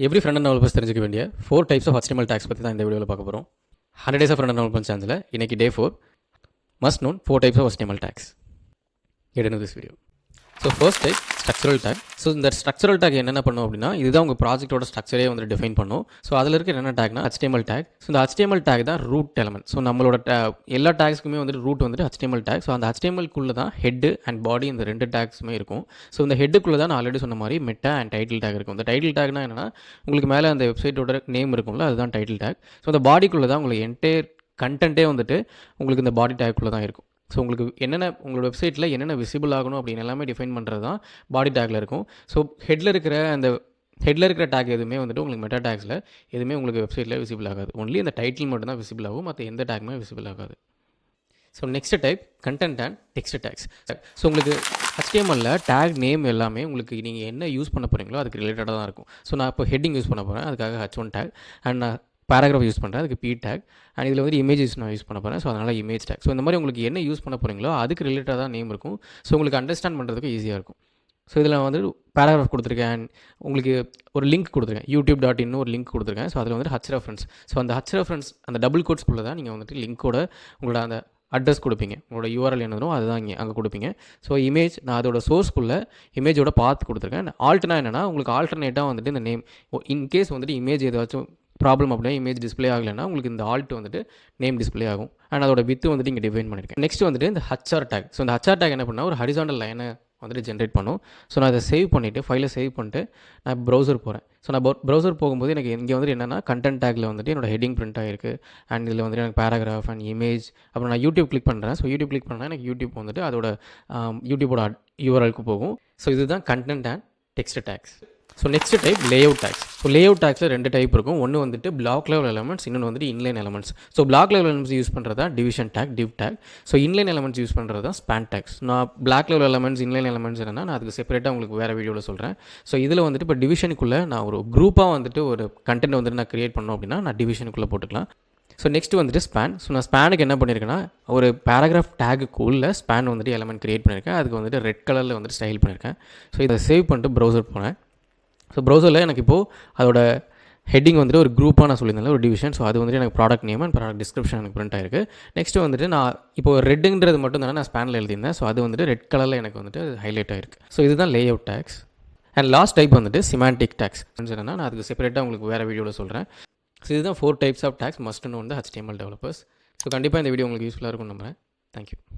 Every front and developers தெரிஞ்சுக்க வேண்டிய 4 types of HTML tax பற்றி தான் இந்த வீடியோவில் பார்க்க போகிறோம். 100 days of front end development சேனலில் இன்னைக்கு டே 4 must known 4 types of HTML tags. Get into this video. So first type structural take. So இந்த ஸ்ட்ரக்சரல் டேக் என்னென்ன பண்ணும் அப்படின்னா இதுதான் உங்கள் ப்ராஜெக்ட்டோட ஸ்ட்ரக்சரே வந்து டிஃபைன் பண்ணும். ஸோ அதில் இருக்க என்னென்ன டேக்னா HTML டேக். ஸோ இந்த HTML டேக் தான் ரூட் எலமெண்ட். ஸோ நம்மளோட எல்லா டேக்ஸ்க்குமே வந்துட்டு ரூட் வந்துட்டு HTML டேக். ஸோ அந்த HTML-குள்ளே தான் ஹெட் அண்ட் பாடி இந்த ரெண்டு டேக்ஸுமே இருக்கும். ஸோ இந்த ஹெட்டுக்குள்ளே தான் நான் ஆல்ரெடி சொன்ன மாதிரி மெட்டா அண்ட் டைட்டில் டேக் இருக்கும். இந்த டைட்டில் டேக்னா என்னென்னா உங்களுக்கு மேலே அந்த வெப்சைட்டோட நேம் இருக்கும்ல அதுதான் டைட்டில் டேக். ஸோ இந்த பாடிக்குள்ளே தான் உங்களுக்கு என்டையர் கண்டென்ட்டே வந்துட்டு உங்களுக்கு இந்த பாடி டேக்குள்ளே தான் இருக்கும். ஸோ உங்களுக்கு என்னென்ன உங்களோட வெப்சைட்டில் என்னென்ன விசிபிள் ஆகணும் அப்படின்னு எல்லாமே டிஃபைன் பண்ணுறது தான் பாடி டேக்கில் இருக்கும். ஸோ ஹெட்டில் இருக்கிற டேக் எதுவுமே வந்துட்டு உங்களுக்கு மெட்டா டேக்ஸில் எதுவுமே உங்களுக்கு வெப்சைட்டில் விசிபிள் ஆகாது. ஒன்லி அந்த டைட்டில் மட்டும் தான் விசிபிள் ஆகும், மற்ற எந்த டேக்குமே விசிபிள் ஆகாது. So next type content and text tags. So உங்களுக்கு HTML-ல டேக் நேம் எல்லாமே உங்களுக்கு நீங்கள் என்ன யூஸ் பண்ண போகிறீங்களோ அதுக்கு ரிலேட்டடாக தான் இருக்கும். ஸோ நான் இப்போ ஹெட்டிங் யூஸ் பண்ண போகிறேன், அதுக்காக H1 டேக். அண்ட் நான் பேராகிராஃப் யூஸ் பண்ணுறேன், அதுக்கு P டேக். அண்ட் இதில் வந்து இமேஜஸ் நான் யூஸ் பண்ண போகிறேன், ஸோ அதனால் இமேஜ் டேக். ஸோ இந்த மாதிரி உங்களுக்கு என்ன யூஸ் பண்ண போகிறீங்களோ அதுக்கு ரிலேட்டடாக தான் நேம் இருக்கும். ஸோ உங்களுக்கு அண்டர்ஸ்டாண்ட் பண்ணுறதுக்கு ஈஸியாக இருக்கும். ஸோ இதில் வந்து பேராகிராஃப் கொடுத்துருக்கேன் அண்ட் உங்களுக்கு ஒரு லிங்க் கொடுத்துருக்கேன், youtube.in ஒரு லிங்க் கொடுத்துருக்கேன். ஸோ அதில் வந்து H ரெஃபரன்ஸ். ஸோ அந்த H ரெஃபரன்ஸ் அந்த டபுள் கோட்ஸ்குள்ளே தான் நீங்கள் வந்துட்டு லிங்க்கோட உங்களோட அந்த அட்ரஸ் கொடுப்பீங்க, உங்களோட URL என்னதுனோ அதுதான் இங்கே அங்கே கொடுப்பீங்க. ஸோ இமேஜ் நான் அதோட சோர்ஸ்க்குள்ளே இமேஜோட பார்த்து கொடுத்துருக்கேன். ஆல்ட்னா என்னென்னா உங்களுக்கு ஆல்டர்னேட்டாக வந்துட்டு இந்த நேம் இன்கேஸ் வந்துட்டு இமேஜ் ஏதாச்சும் ப்ராப்ளம் அப்படின்னா இமேஜ் டிஸ்பிளே ஆகலைன்னா உங்களுக்கு இந்த ஆல்ட் வந்துட்டு நேம் டிஸ்பிளே ஆகும். அண்ட் அதோட வித்து வந்துட்டு இங்கே டிஃபைன் பண்ணியிருக்கேன். நெக்ஸ்ட் வந்துட்டு இந்த HR டேக். ஸோ இந்த HR டேக் என்ன பண்ணால் ஒரு ஹரிசாண்டல் லைனை வந்துட்டு ஜென்ரேட் பண்ணும். ஸோ நான் அதை சேவ் பண்ணிவிட்டு ஃபைலை சேவ் பண்ணிட்டு நான் ப்ரௌசர் போகிறேன். ஸோ நான் ப்ரௌசர் போகும்போது எனக்கு இங்கே வந்துட்டு என்னென்னா கண்டென்ட் டேக்கில் வந்துட்டு என்னோட ஹெட்டிங் பிரிண்ட் ஆகிருக்கு. அண்ட் இதில் வந்துட்டு எனக்கு பேராகிராஃப் அண்ட் இமேஜ். அப்புறம் நான் யூடியூப் கிளிக் பண்ணுறேன். ஸோ யூடியூப் கிளிக் பண்ணால் எனக்கு யூடியூப் வந்துட்டு அதோட யூடியூபோட URL-க்கு போகும். ஸோ இதுதான் content and text tags. So next type layout tags. So layout டேக்ஸில் ரெண்டு டைப் இருக்கும். ஒன்று வந்துட்டு பிளாக் லெவல் எலமெண்ட்ஸ், இன்னொன்று வந்துட்டு inline elements. So block level elements use பண்ணுறது தான் division take, div take. So inline elements use பண்ணுறது தான் ஸ்பேன் டேக்ஸ். நான் block level elements, inline elements என்னன்னா நான் அதுக்கு செப்பரேட்டாக உங்களுக்கு வேறு வீடியோவில் சொல்கிறேன். ஸோ இதில் வந்துட்டு இப்போ டிவிஷனுக்குள்ளே நான் ஒரு குரூப்பாக வந்துட்டு ஒரு கண்டென்ட் வந்துட்டு நான் கிரியேட் பண்ணோம் அப்படின்னா நான் டிவிஷனுக்குள்ளே போட்டுக்கலாம். ஸோ நெக்ஸ்ட் வந்துட்டு ஸ்பேன். ஸோ நான் ஸ்பேனுக்கு என்ன பண்ணியிருக்கேன்னா ஒரு பேராகிராஃப் டேக்குள்ளே ஸ்பேன் வந்துட்டு எலமெண்ட் கிரியேட் பண்ணியிருக்கேன். அதுக்கு வந்துட்டு ரெட் கலரில் வந்துட்டு ஸ்டைல் பண்ணியிருக்கேன். ஸோ இதை சேவ் பண்ணிட்டு ப்ரௌசர் போனேன். ஸோ ப்ரௌசரில் எனக்கு இப்போது அதோட ஹெட்டிங் வந்துட்டு ஒரு குரூப்பாக நான் சொல்லியிருந்தேன், ஒரு டிவிஷன். ஸோ அது வந்துட்டு எனக்கு product name and product description எனக்கு பிரிண்ட் ஆயிருக்கு. நெக்ஸ்ட்டு வந்துட்டு நான் இப்போ ரெட்டுன்றது மட்டும் தானே நான் ஸ்பேனில் எழுதியிருந்தேன். ஸோ அது வந்துட்டு ரெட் கலரில் எனக்கு வந்துட்டு ஹைலைட் ஆயிருக்கு. ஸோ இதுதான் layout tags. And last type வந்துட்டு சிமாண்டிக் டேக்ஸ். என்னன்னா நான் அதுக்கு செப்பரேட்டாக உங்களுக்கு வேறு வீடியோவில் சொல்கிறேன். ஸோ இதுதான் 4 types of tags must known the HTML developers. So கண்டிப்பாக இந்த வீடியோ உங்களுக்கு யூஸ்ஃபுல்லாக இருக்கும்னு நம்புகிறேன். தேங்க்யூ.